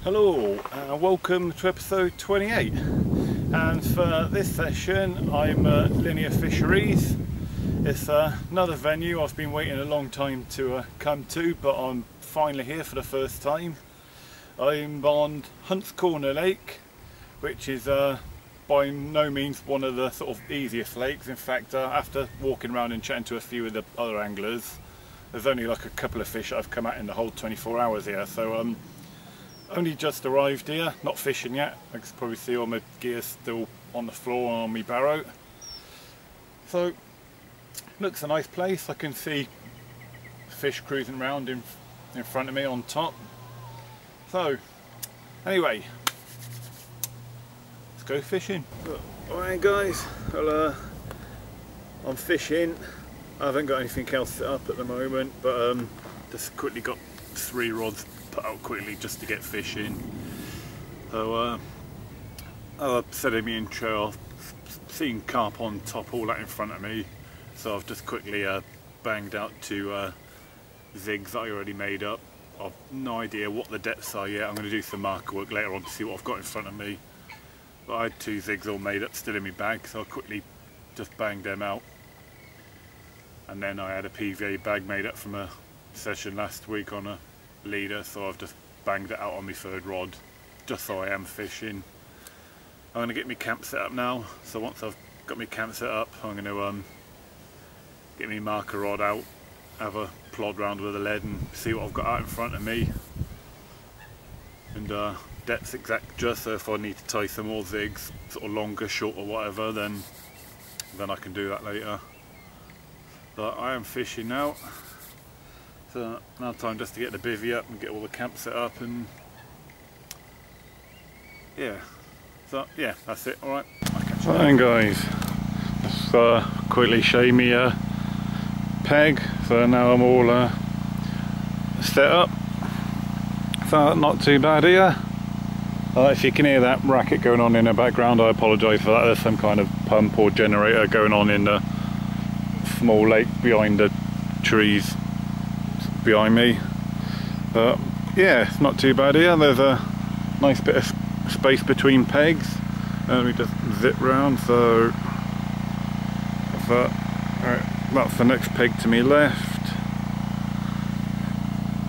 Hello, welcome to episode 28, and for this session I'm at Linear Fisheries. It's another venue I've been waiting a long time to come to, but I'm finally here for the first time. I'm on Hunt's Corner Lake, which is by no means one of the sort of easiest lakes. In fact, after walking around and chatting to a few of the other anglers, there's only like a couple of fish that I've come out in the whole 24 hours here, so only just arrived here, not fishing yet. I can probably see all my gear still on the floor on my barrow. So, looks a nice place. I can see fish cruising around in front of me on top. So, anyway, let's go fishing. Alright guys, well, I'm fishing. I haven't got anything else set up at the moment, but just quickly got 3 rods put out quickly just to get fishing. So I said in my intro, I've seen carp on top, all that in front of me, so I've just quickly banged out 2 zigs that I already made up. I've no idea what the depths are yet. I'm going to do some marker work later on to see what I've got in front of me, but I had 2 zigs all made up still in my bag, so I quickly just banged them out. And then I had a PVA bag made up from a session last week on a leader, so I've just banged it out on my 3rd rod, just so I am fishing. I'm going to get my camp set up now, so once I've got my camp set up, I'm going to get my marker rod out, have a plod round with a lead and see what I've got out in front of me. And depth's exact just, so if I need to tie some more zigs, sort of longer, short or whatever, then I can do that later. But I am fishing now. So now time just to get the bivvy up and get all the camp set up, and yeah, so yeah, that's it. Alright, I'll catch you later. Guys, let's quickly show me a peg. So now I'm all set up, so not too bad here. If you can hear that racket going on in the background, I apologise for that. There's some kind of pump or generator going on in the small lake behind the trees behind me. But yeah, it's not too bad here. There's a nice bit of space between pegs, and we just zip round. So that's the next peg to me left,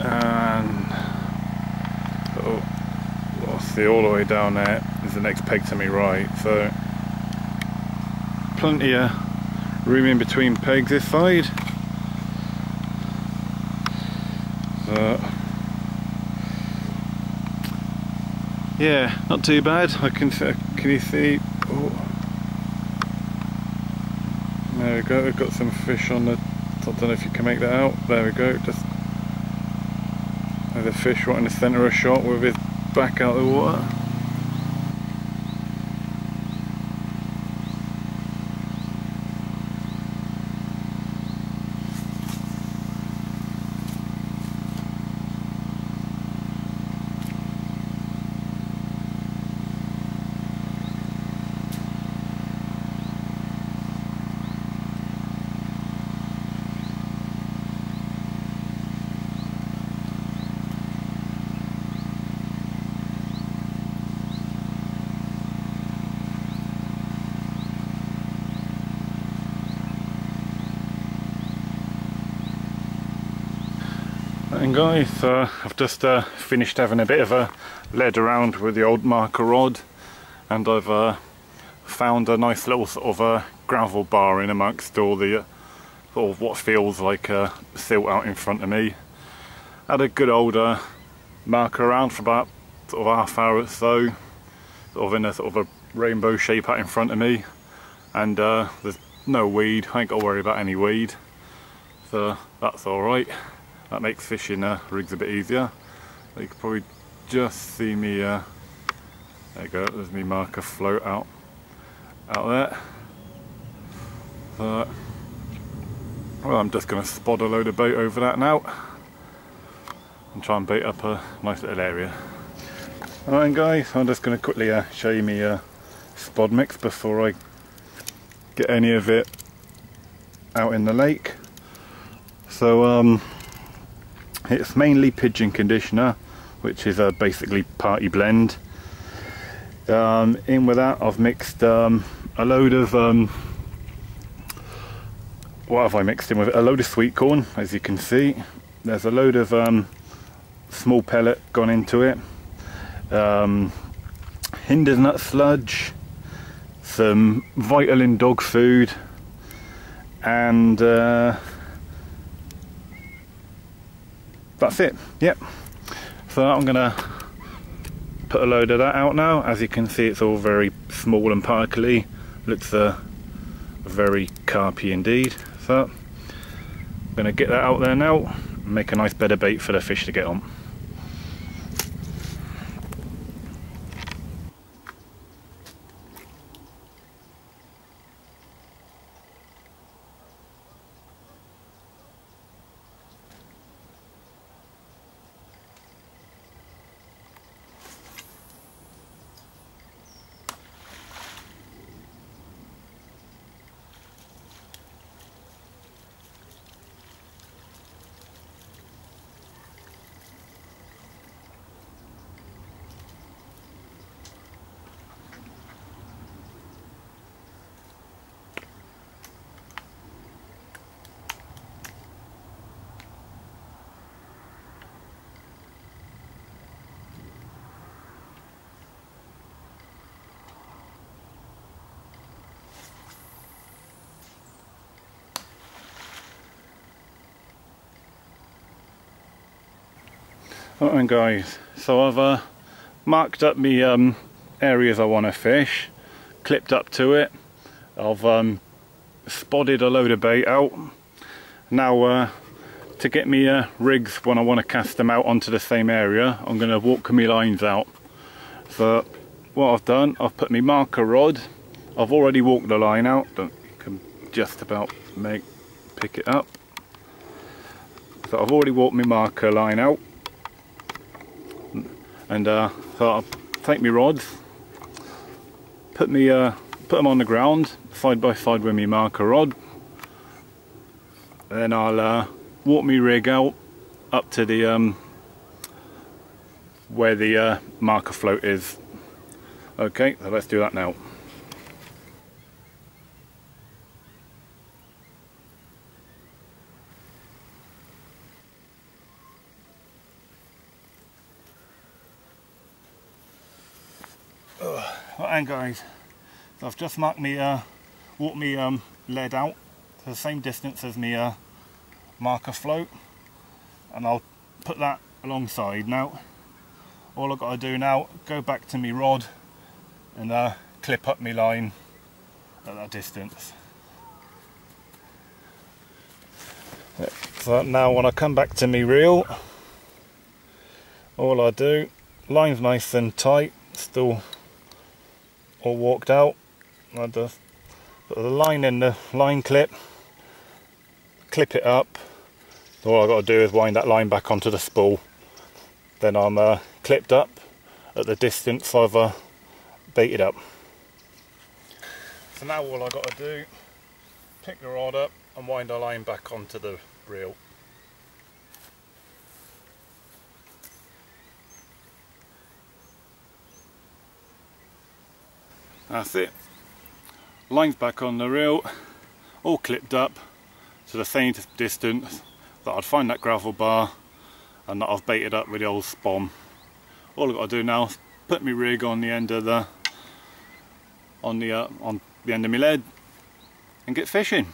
and I'll see all the way down there is the next peg to me right. So plenty of room in between pegs this side. Yeah, not too bad. Can you see? Oh, there we go. We've got some fish on the. I don't know if you can make that out. There we go. Just there's a fish right in the centre of a shot with his back out of the water. And guys, I've just finished having a bit of a lead around with the old marker rod, and I've found a nice little sort of gravel bar in amongst all the sort of what feels like silt out in front of me. Had a good old marker around for about sort of half hour or so, sort of in a sort of a rainbow shape out in front of me, and there's no weed. I ain't got to worry about any weed, so that's alright. That makes fishing rigs a bit easier. You can probably just see me, there you go, there's me marker float out there. So, well, I'm just going to spot a load of bait over that now and try and bait up a nice little area. Alright guys, I'm just going to quickly show you me spod mix before I get any of it out in the lake. So it's mainly pigeon conditioner. which is basically party blend. In with that I've mixed a load of what have I mixed in with it? A load of sweet corn, as you can see. There's a load of small pellet gone into it, Hinder's nut sludge, some Vitalin dog food, and that's it. Yep. So I'm gonna put a load of that out now. As you can see, it's all very small and particly. Looks very carpy indeed. So I'm gonna get that out there now and make a nice bed of bait for the fish to get on. Alright guys, so I've marked up my areas I want to fish, clipped up to it. I've spotted a load of bait out. Now to get me rigs when I want to cast them out onto the same area, I'm going to walk my lines out. So what I've done, I've put my marker rod, I've already walked the line out, you can just about pick it up. So I've already walked my marker line out. And so I'll take my rods, put them on the ground side by side with my marker rod. Then I'll walk my rig out up to the where the marker float is. Okay, so let's do that now. And guys, so I've just marked me, walked me lead out to the same distance as me marker float, and I'll put that alongside now. All I've got to do now, go back to me rod and clip up me line at that distance. So now when I come back to me reel, all I do, line's nice and tight, still all walked out. I just put the line in the line clip, clip it up. All I've got to do is wind that line back onto the spool. Then I'm clipped up at the distance I've baited up. So now all I've got to do, pick the rod up and wind the line back onto the reel. That's it. Line's back on the reel, all clipped up to the same distance that I'd find that gravel bar and that I've baited up with the old spom. All I've got to do now is put my rig on the end of the on the end of my lead and get fishing.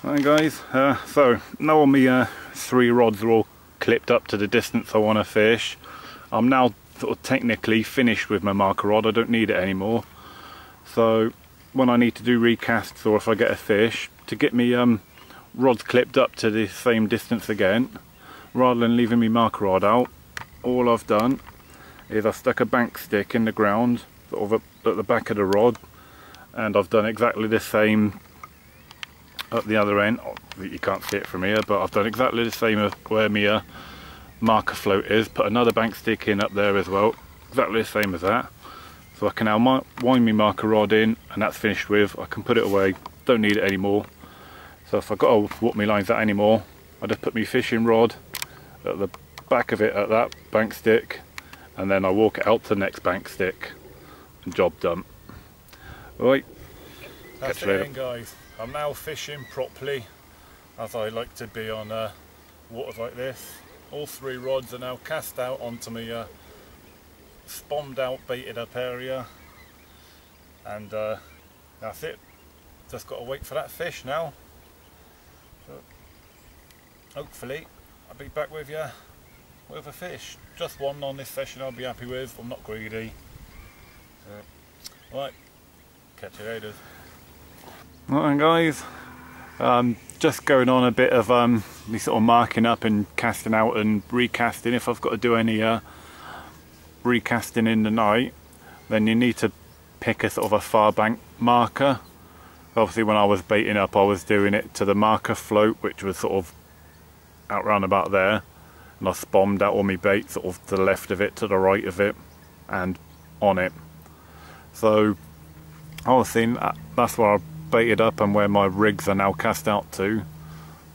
Right guys, so now all my 3 rods are all clipped up to the distance I want to fish. I'm now sort of technically finished with my marker rod, I don't need it anymore. So when I need to do recasts or if I get a fish, to get me rods clipped up to the same distance again, rather than leaving me marker rod out, all I've done is I've stuck a bank stick in the ground sort of at the back of the rod, and I've done exactly the same at the other end. You can't see it from here, but I've done exactly the same as where my marker float is, put another bank stick in up there as well, exactly the same as that. So I can now wind my marker rod in, and that's finished with. I can put it away, don't need it anymore. So if I've got to walk my lines out anymore, I just put my fishing rod at the back of it at that bank stick, and then I walk it out to the next bank stick, and job done. Right, catch you later. Guys, I'm now fishing properly, as I like to be on waters like this. All 3 rods are now cast out onto my spommed out, baited up area, and that's it. Just got to wait for that fish now. So hopefully I'll be back with you with a fish. Just one on this session I'll be happy with. I'm not greedy. So, right, catch you later. Right guys, just going on a bit of me sort of marking up and casting out and recasting. If I've got to do any recasting in the night, then you need to pick a sort of a far bank marker. Obviously when I was baiting up, I was doing it to the marker float, which was sort of out round about there, and I spommed out all my bait sort of to the left of it, to the right of it, and on it. So obviously that's where I baited up and where my rigs are now cast out to.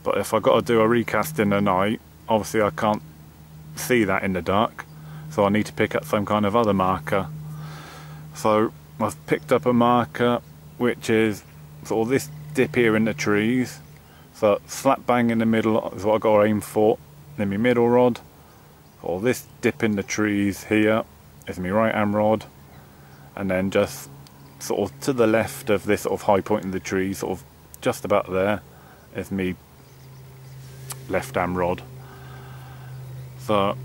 But if I got to do a recast in the night, obviously I can't see that in the dark, so I need to pick up some kind of other marker. So I've picked up a marker which is sort of this dip here in the trees, so slap bang in the middle is what I've got to aim for. Then my middle rod, or this dip in the trees here is my right hand rod, and then just sort of to the left of this sort of high point in the tree, sort of just about there, is me left hand rod. So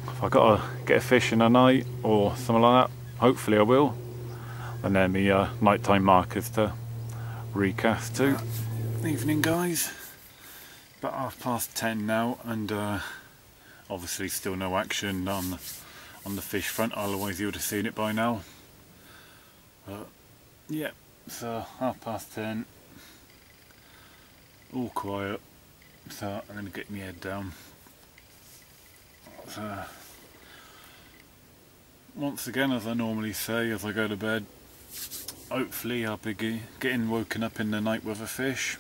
if I got to get a fish in the night or something like that, hopefully I will. And then the nighttime markers to recast to. Evening guys, about 10:30 now, and obviously still no action on the fish front, otherwise you would have seen it by now. Yeah, so 10:30, all quiet, so I'm going to get my head down. So, once again, as I normally say as I go to bed, hopefully I'll be getting woken up in the night with a fish.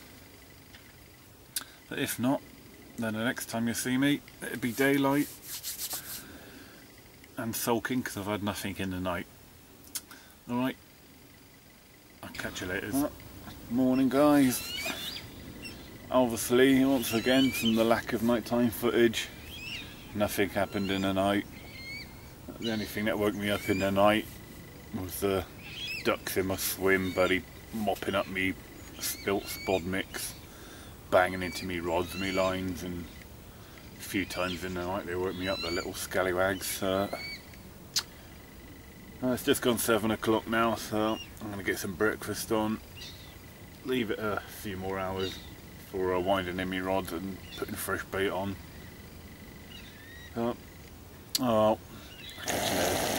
But if not, then the next time you see me, it'll be daylight and sulking, because I've had nothing in the night. Alright, I'll catch you later. Morning guys. Obviously, once again, from the lack of nighttime footage, nothing happened in the night. The only thing that woke me up in the night was the ducks in my swim buddy mopping up me spilt spod mix, banging into me rods and me lines, and a few times in the night they woke me up, the little scallywags. It's just gone 7 o'clock now, so I'm going to get some breakfast on, leave it a few more hours for winding in me rods and putting fresh bait on. Oh, I'll catch you later.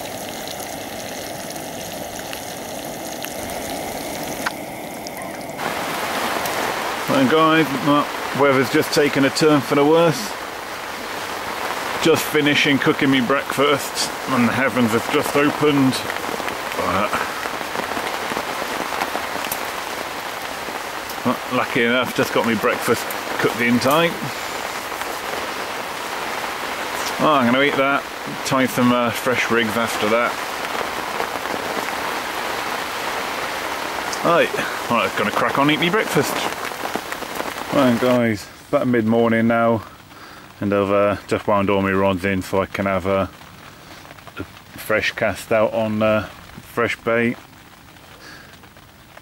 Well guys, the weather's just taken a turn for the worse. Just finishing cooking me breakfast and the heavens have just opened. Well, lucky enough, just got me breakfast cooked in time. Oh, I'm going to eat that, tie some fresh rigs after that. Right, I'm going to crack on and eat me breakfast. Right guys, about mid-morning now, and I've just wound all my rods in so I can have a fresh cast out on fresh bait.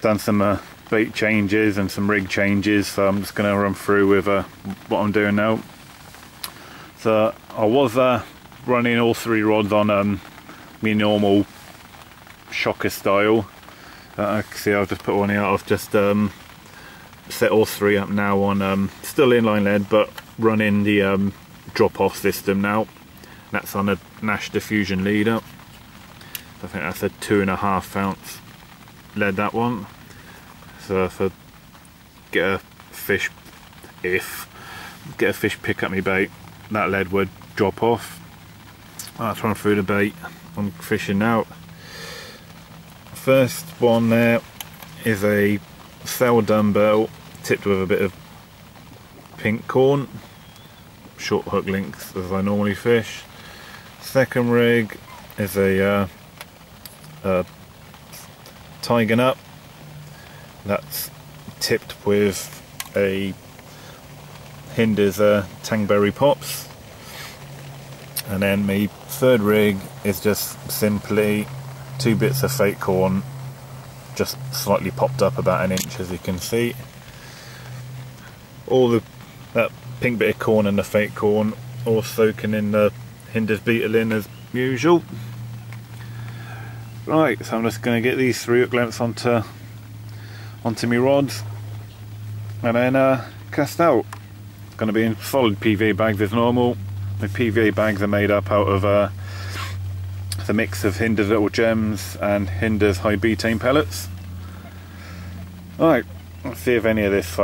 Done some bait changes and some rig changes, so I'm just going to run through with what I'm doing now. So I was running all 3 rods on my normal shocker style. See, I've just put one out. I've just set all 3 up now on still inline lead, but running the drop-off system now. That's on a Nash diffusion leader. I think that's a 2.5 ounce lead, that one. So if I get a fish pick up my bait, that lead would drop off. That's run through the bait I'm fishing now. First one there is a cell dumbbell tipped with a bit of pink corn, short hook length as I normally fish. Second rig is a Tiger Nut that's tipped with a Hinder's Tangberry Pops. And then my third rig is just simply 2 bits of fake corn, just slightly popped up about 1 inch, as you can see. All that pink bit of corn and the fake corn all soaking in the Hinder's beetle as usual. Right, so I'm just going to get these 3 hook lengths onto my rods and then cast out. It's going to be in solid PVA bags as normal. My PVA bags are made up out of the mix of Hinder's Little Gems and Hinder's High Butane pellets. Alright, let's see if any of this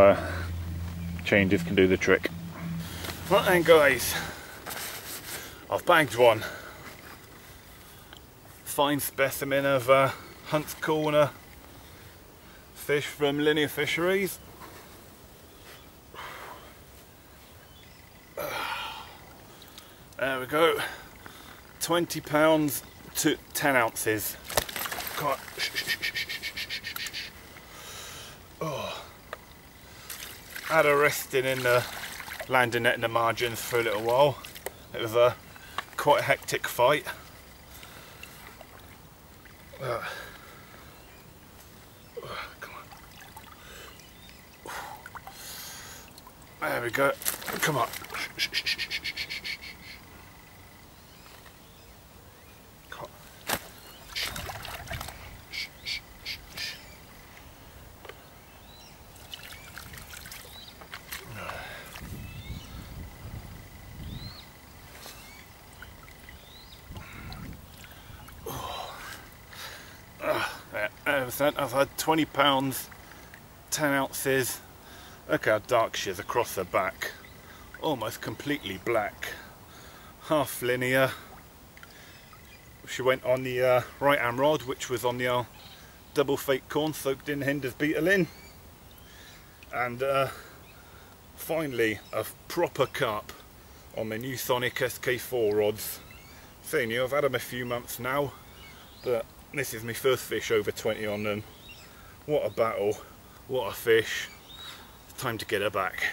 changes can do the trick. Right then guys, I've bagged one. Fine specimen of Hunt's Corner fish from Linear Fisheries. There we go. 20 pounds to 10 ounces. God. Oh. Had her resting in the landing net in the margins for a little while. It was quite a hectic fight. Come on. There we go. Come on. I've had 20 pounds, 10 ounces. Look how dark she is across her back. Almost completely black. Half linear. She went on the right hand rod, which was on the double fake corn soaked in Hinder's beetle. And finally a proper carp on my new Sonic SK4 rods. Saying you, I've had them a few months now, but this is my first fish over 20 on them. What a battle, what a fish. It's time to get her back.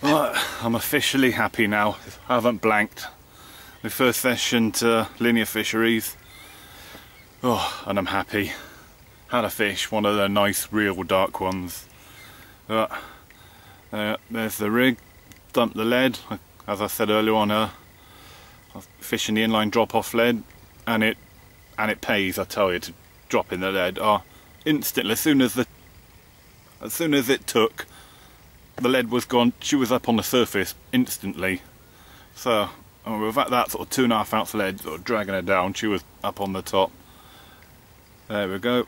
Right, I'm officially happy now. I haven't blanked. My first session to Linear Fisheries. Oh, and I'm happy. Had a fish, one of the nice real dark ones. There's the rig. Dumped the lead. As I said earlier on, I was fishing the inline drop-off lead, and it pays. I tell you, to drop in the lead. Instantly, as soon as it took, the lead was gone. She was up on the surface instantly. So with that sort of 2.5 ounce lead sort of dragging her down, she was up on the top. There we go.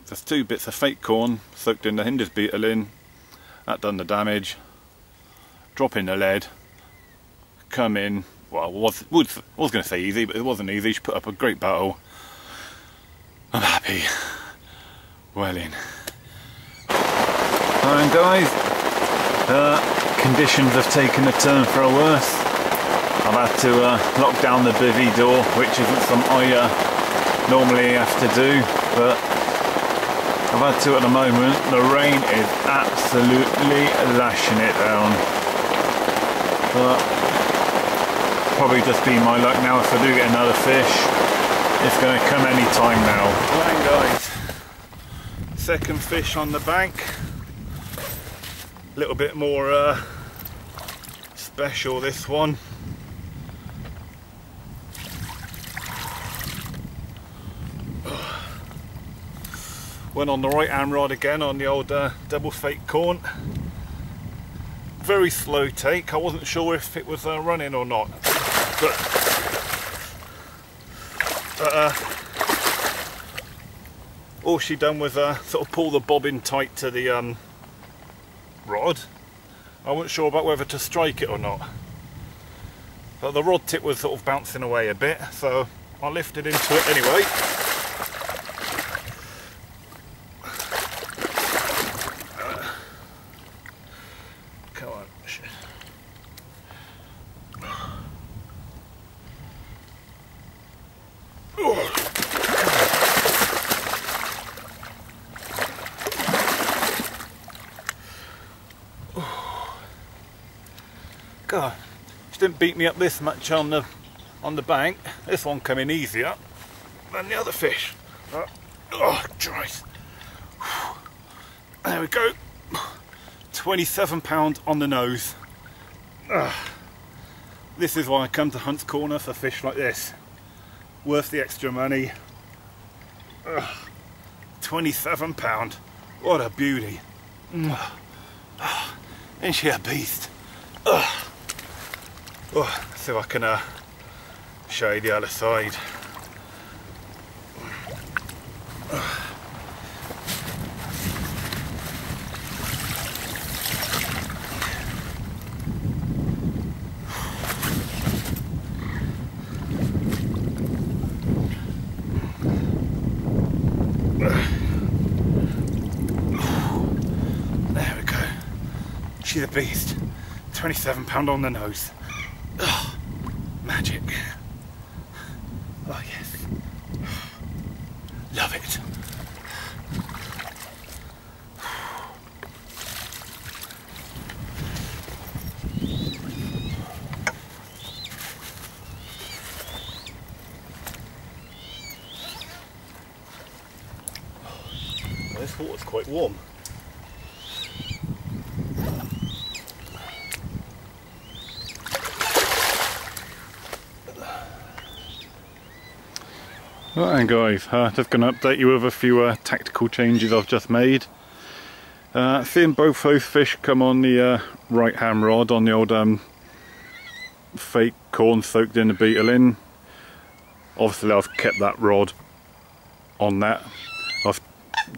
Just 2 bits of fake corn soaked in the Hinder's beetle. That done the damage. Drop in the lead. Come in. Well, was going to say easy, but it wasn't easy. She put up a great battle. I'm happy. Well in. Alright guys. Conditions have taken a turn for a worse. I've had to lock down the bivvy door, which isn't something I normally have to do, but I've had to at the moment. The rain is absolutely lashing it down. But probably just be my luck now. If I do get another fish, it's going to come any time now. Right guys, second fish on the bank. A little bit more special, this one. Went on the right hand rod again on the old double fake corn. Very slow take. I wasn't sure if it was running or not, but But all she done was sort of pull the bobbin tight to the rod. I wasn't sure about whether to strike it or not, but the rod tip was sort of bouncing away a bit, so I lifted into it anyway. Come on. God, she didn't beat me up this much on the bank. This one came in easier than the other fish. Oh, Christ. There we go. 27 pound on the nose. This is why I come to Hunt's Corner for fish like this. Worth the extra money. 27 pound. What a beauty. Isn't she a beast? Oh, let's see if I can show you the other side. There we go. She's a beast. 27 pound on the nose. Oh, magic. Oh yes. Love it. Well, this water's quite warm. Right guys, just going to update you with a few tactical changes I've just made. Seeing both those fish come on the right hand rod on the old fake corn soaked in the beetle. Obviously I've kept that rod on that. I've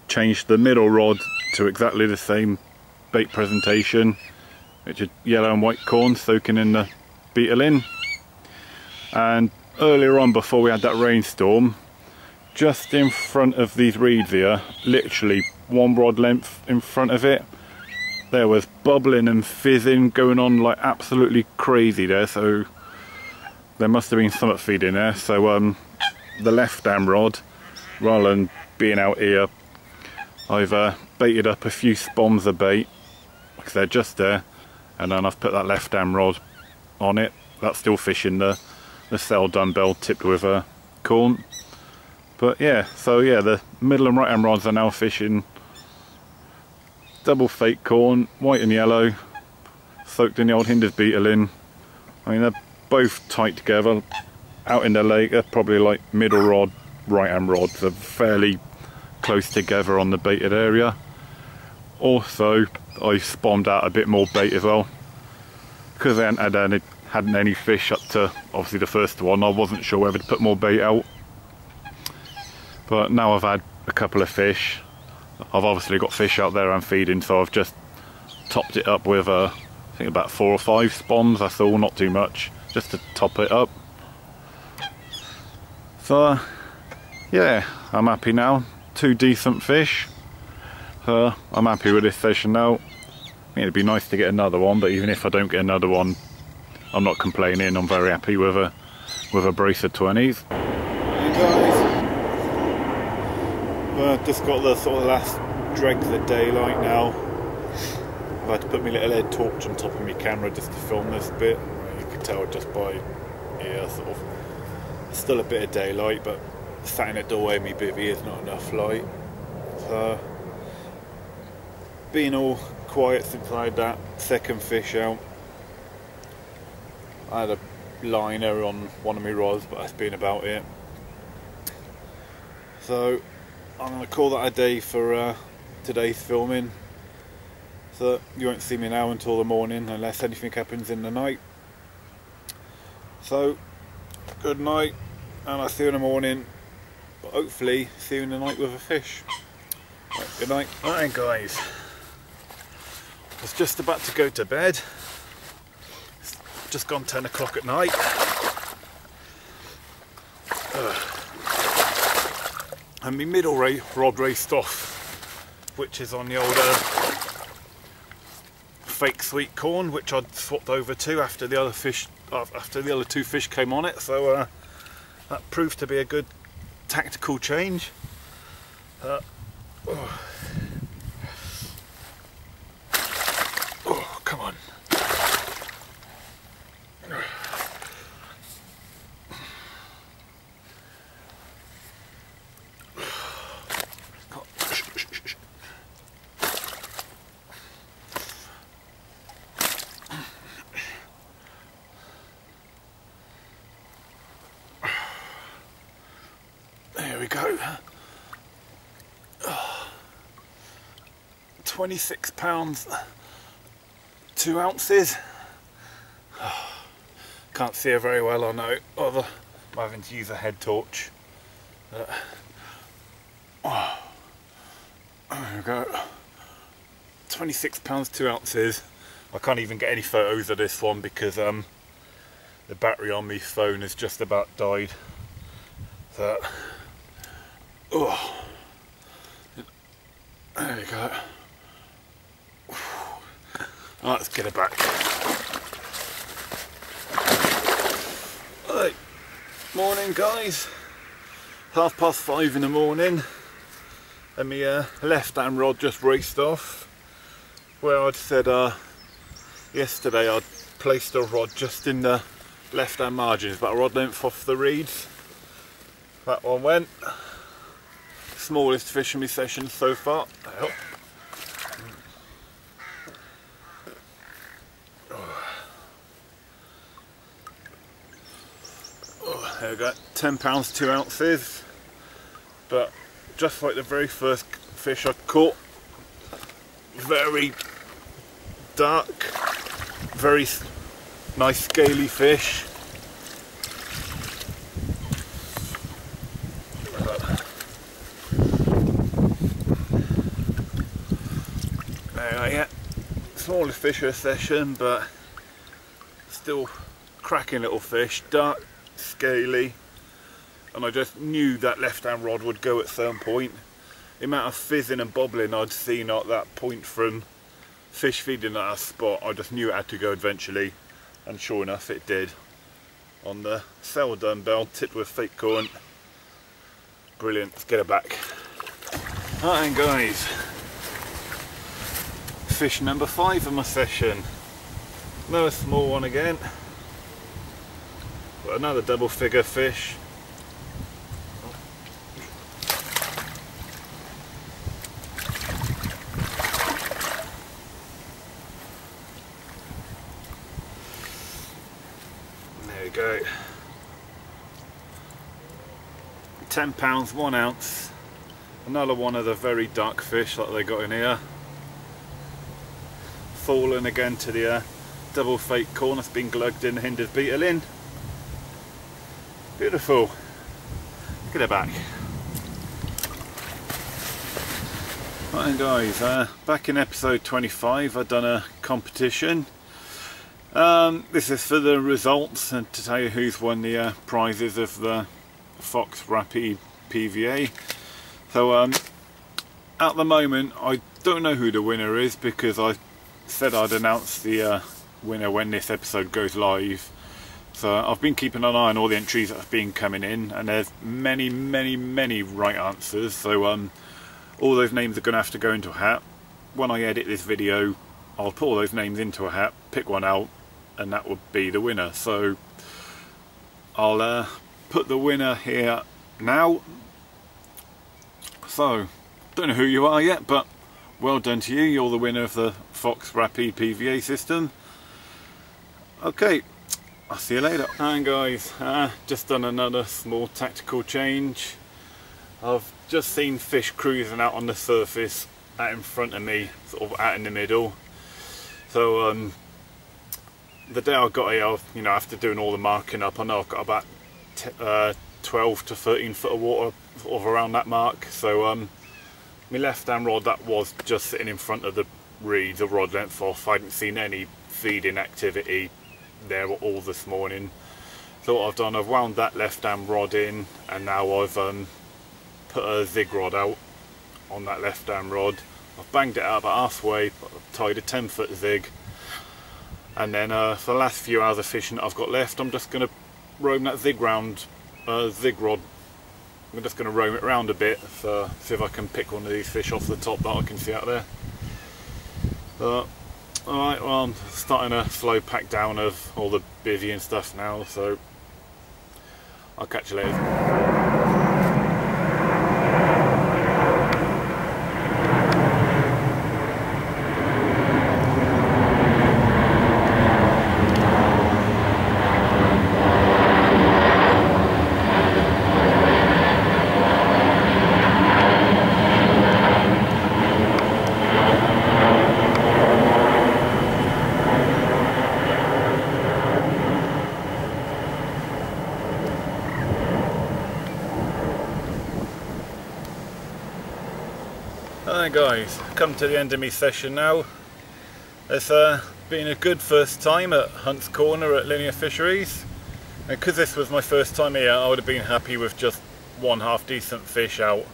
changed the middle rod to exactly the same bait presentation, which is yellow and white corn soaking in the beetle. And earlier on, before we had that rainstorm, just in front of these reeds here, literally one rod length in front of it, there was bubbling and fizzing going on like absolutely crazy there, so there must have been something feeding there. So the left hand rod, rather than being out here, I've baited up a few spoms of bait, because they're just there, and then I've put that left hand rod on it. That's still fishing the cell dumbbell tipped with a corn. But yeah, so yeah, the middle and right hand rods are now fishing double fake corn, white and yellow, soaked in the old Hinders beetle. I mean, they're both tight together. Out in the lake, they're probably like middle rod, right hand rods. They're fairly close together on the baited area. Also, I spommed out a bit more bait as well, because I hadn't any fish up to obviously the first one. I wasn't sure whether to put more bait out, but now I've had a couple of fish. I've obviously got fish out there I'm feeding, so I've just topped it up with I think about 4 or 5 spoms. That's all, not too much, just to top it up. So yeah, I'm happy now. 2 decent fish. So I'm happy with this session now. I mean, it'd be nice to get another one, but even if I don't get another one, I'm not complaining. I'm very happy with a brace of 20s. Hey guys, I've just got the sort of last dregs of daylight now. I've had to put my little LED torch on top of my camera just to film this bit. You can tell just by here, sort of still a bit of daylight, but sat in the doorway of my bivvy is not enough light. So being all quiet since I had that second fish out. I had a liner on one of my rods, but that's been about it. So I'm going to call that a day for today's filming. So you won't see me now until the morning, unless anything happens in the night. So good night, and I'll see you in the morning, but hopefully see you in the night with a fish. Right, good night. Right guys, I was just about to go to bed. It's just gone 10 o'clock at night. And my middle rod raced off, which is on the older fake sweet corn, which I'd swapped over to after the other fish, after the other two fish came on it. So that proved to be a good tactical change. Oh, come on. There we go. 26 pounds, 2 ounces. Can't see her very well, I know. I'm having to use a head torch. There we go. 26 pounds, 2 ounces. I can't even get any photos of this one because the battery on my phone has just about died. So, there we go. Right, let's get it back. Right, morning guys. 5:30 in the morning, and my left hand rod just raced off. Where I'd said yesterday I'd placed a rod just in the left hand margins, about a rod length off the reeds. That one went. Smallest fish in my session so far. There we go, 10 pounds, 2 ounces. But just like the very first fish I caught, very dark, very nice scaly fish. Yeah, smallest fish of the session, but still cracking little fish, dark, scaly, and I just knew that left hand rod would go at some point. The amount of fizzing and bobbling I'd seen at that point from fish feeding at that spot, I just knew it had to go eventually, and sure enough it did. On the cell dumbbell, tipped with fake corn. Brilliant, let's get it back. Alright guys, fish number 5 of my session. Another small one again, but another double figure fish. There we go. 10 pounds, 1 ounce. Another one of the very dark fish that they got in here. Fallen again to the double fake corn that's been glugged in, hindered beetle in. Beautiful. Get it back. Right guys, back in episode 25 I've done a competition. This is for the results and to tell you who's won the prizes of the Fox Rapide PVA. So at the moment I don't know who the winner is because I said I'd announce the winner when this episode goes live. So I've been keeping an eye on all the entries that have been coming in, and there's many right answers. So all those names are going to have to go into a hat. When I edit this video, I'll put all those names into a hat, pick one out, and that would be the winner. So I'll put the winner here now. So don't know who you are yet, but well done to you. You're the winner of the Fox Rapide PVA system. Okay, I'll see you later. And guys, just done another small tactical change. I've just seen fish cruising out on the surface out in front of me, sort of out in the middle. So the day I got here, after doing all the marking up, I know I've got about 12 to 13 foot of water, sort of around that mark. So my left hand rod that was just sitting in front of the reeds, a rod length off. I hadn't seen any feeding activity there at all this morning. So what I've done, I've wound that left hand rod in, and now I've put a zig rod out on that left hand rod. I've banged it out about halfway, I've tied a 10-foot zig, and then for the last few hours of fishing that I've got left, I'm just going to roam that zig rod. I'm just going to roam it around a bit, so see if I can pick one of these fish off the top that I can see out there. Alright, well, I'm starting a slow pack down of all the bivvy and stuff now, so I'll catch you later. Hi guys, come to the end of my session now. It's been a good first time at Hunt's Corner at Linear Fisheries, and because this was my first time here, I would have been happy with just one half decent fish out.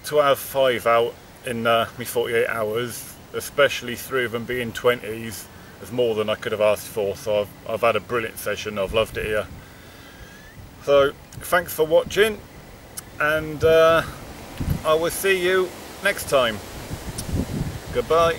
To have 5 out in my 48 hours, especially 3 of them being 20s, is more than I could have asked for. So I've had a brilliant session, I've loved it here. So thanks for watching, and I will see you next time. Goodbye.